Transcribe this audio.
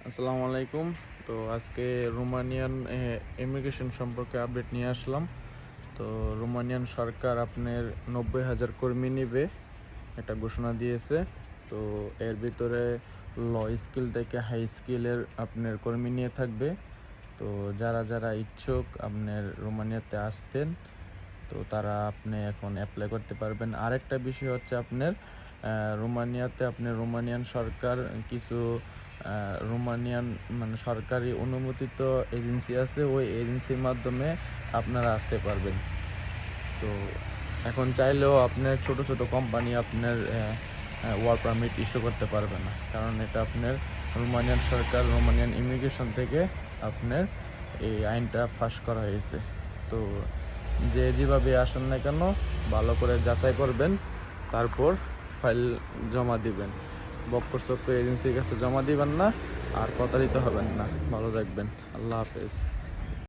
আসসালামু আলাইকুম। তো আজকে রোমানিয়ান ইমিগ্রেশন সম্পর্কে আপডেট নিয়ে আসলাম। তো রোমানিয়ান সরকার আপনার 90,000 কর্মী নিবে একটা ঘোষণা দিয়েছে। তো এর ভিতরে ল স্কিল থেকে হাই স্কিলের আপনার কর্মী নিয়ে থাকবে। তো যারা যারা ইচ্ছুক আপনার রোমানিয়াতে আসতেন, তো তারা আপনি এখন অ্যাপ্লাই করতে পারবেন। আরেকটা বিষয় হচ্ছে আপনার রোমানিয়াতে আপনার রোমানিয়ান সরকার কিছু রোমানিয়ান মানে সরকারি অনুমোদিত এজেন্সি আছে, ওই এজেন্সির মাধ্যমে আপনারা আসতে পারবেন। তো এখন চাইলেও আপনার ছোট ছোট কোম্পানি আপনার ওয়ার্ক পারমিট ইস্যু করতে পারবে না, কারণ এটা আপনার রোমানিয়ান সরকার রোমানিয়ান ইমিগ্রেশন থেকে আপনার এই আইনটা পাস করা হয়েছে। তো যে যেভাবে আসেন না কেন ভালো করে যাচাই করবেন, তারপর ফাইল জমা দিবেন। বক্কর চক্কর এজেন্সির কাছে জমা দিবেন না, আর প্রতারিত হবেন না। ভালো থাকবেন। আল্লাহ হাফেজ।